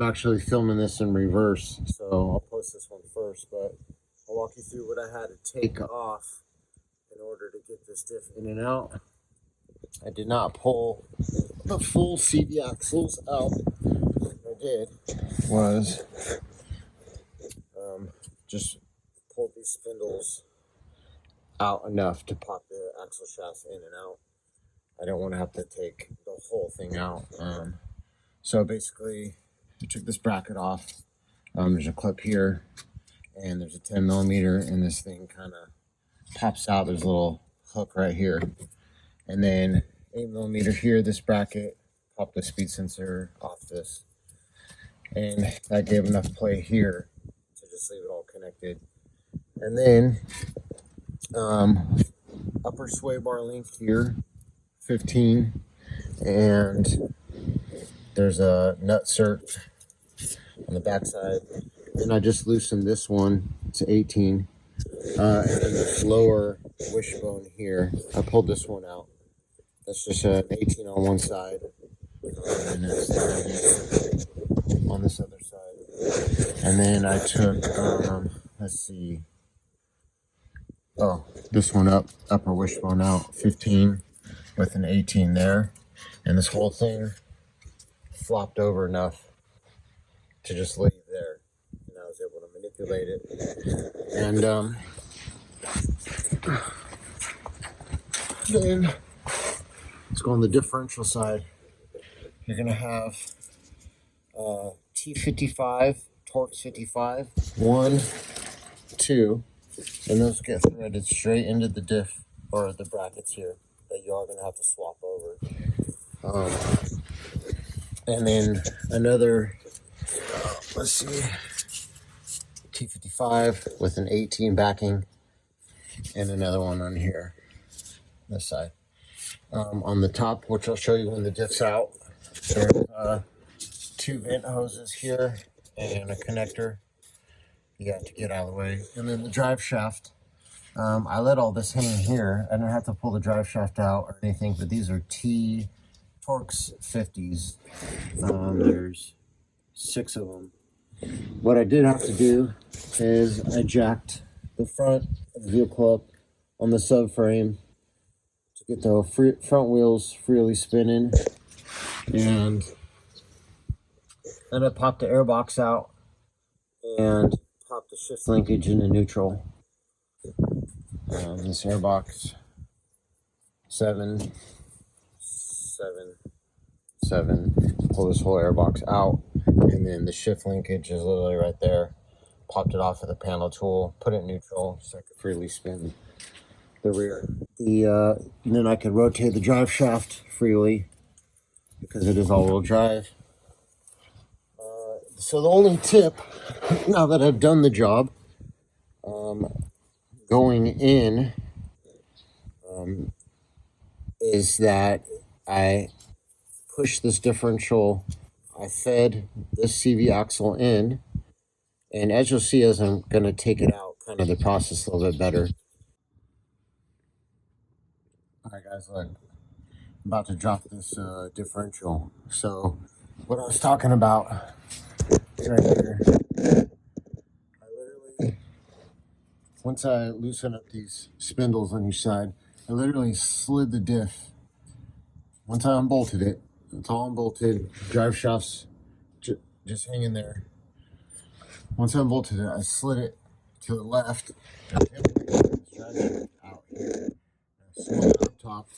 I'm actually filming this in reverse, so I'll post this one first, but I'll walk you through what I had to take off in order to get this diff in and out. I did not pull the full CV axles out. What I did was just pulled these spindles out enough to pop the axle shafts in and out. I don't want to have to take the whole thing out. So basically, I took this bracket off. There's a clip here, and there's a 10 millimeter, and this thing kind of pops out. There's a little hook right here, and then 8 millimeter here. This bracket, pop the speed sensor off this, and that gave enough play here to just leave it all connected. And then upper sway bar length here, 15, and there's a nut cert on the back side. And I just loosened this one to 18. And then this lower wishbone here, I pulled this one out. That's just an 18 on one side, and it's on this other side. And then I took, let's see, this one up, upper wishbone out, 15 with an 18 there. And this whole thing flopped over enough to just leave there. And I was able to manipulate it. And then let's go on the differential side. You're going to have T55, Torx 55, 1, 2, and those get threaded straight into the diff, or the brackets here, that you are going to have to swap over. And then another, let's see, T55 with an 18 backing, and another one on here, this side. On the top, which I'll show you when the diff's out, there's 2 vent hoses here and a connector you got to get out of the way. And then the drive shaft, I let all this hang here. I didn't have to pull the drive shaft out or anything, but these are Torx 50s. There's 6 of them. What I did have to do is I jacked the front of the vehicle up on the subframe to get the front wheels freely spinning, and then I popped the airbox out and popped the shift linkage into neutral. This airbox 7, 7, 7. Pull this whole airbox out, and then the shift linkage is literally right there. Popped it off with a panel tool, put it in neutral so I could freely spin the rear. Then I could rotate the drive shaft freely because it is all-wheel drive. So the only tip, now that I've done the job, going in, is that I pushed this differential, I fed this CV axle in, and as you'll see as I'm going to take it out, kind of the process a little bit better. Alright guys, look, I'm about to drop this differential. So what I was talking about right here, I literally, once I loosen up these spindles on each side, I literally slid the diff. Once I unbolted it, it's all unbolted, drive shafts just hanging there. Once I unbolted it, I slid it to the left, and drive shaft out here. I slid it up top,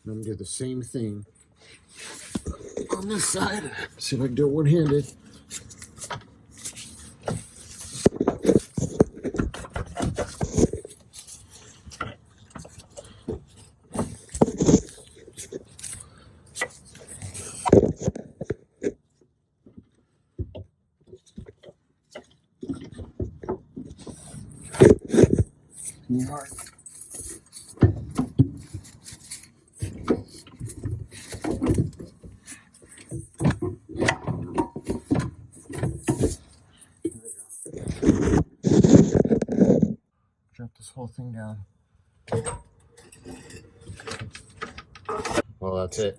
and I'm gonna do the same thing on this side. See if I can do it one-handed. Hard. Drop this whole thing down. Well, that's it.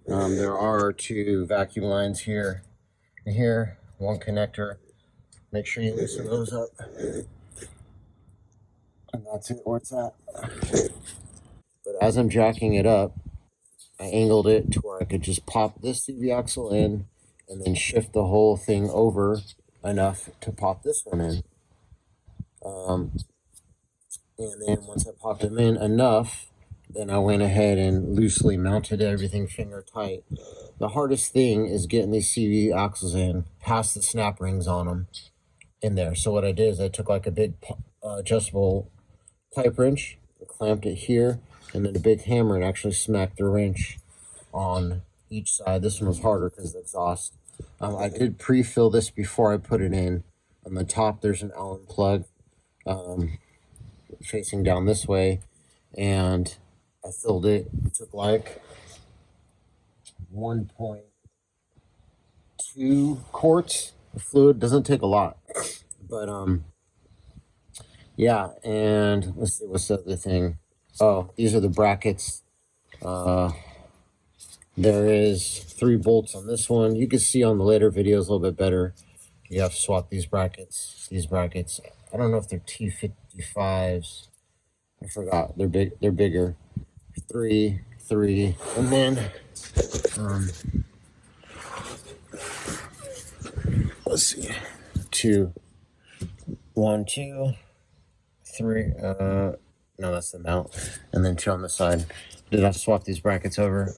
There are 2 vacuum lines here here, one connector. Make sure you loosen those up. And that's it where it's at. But as I'm jacking it up, I angled it to where I could just pop this CV axle in and then shift the whole thing over enough to pop this one in. And then once I popped them in enough, then I went ahead and loosely mounted everything finger tight. The hardest thing is getting these CV axles in past the snap rings on them in there. So what I did is I took like a big adjustable pipe wrench, clamped it here, and then a big hammer and actually smacked the wrench on each side. This one was harder because of the exhaust. I did pre-fill this before I put it in. On the top there's an Allen plug facing down this way, and I filled it. It took like 1.2 quarts of fluid. Doesn't take a lot, but yeah. And let's see, what's the other thing? Oh, these are the brackets. There is 3 bolts on this one. You can see on the later videos a little bit better. You have to swap these brackets. These brackets, I don't know if they're T55s. I forgot. They're big. They're bigger. 3, and then let's see, 2, 1, 2, 3. No, that's the mount, and then 2 on the side. Did I have to swap these brackets over?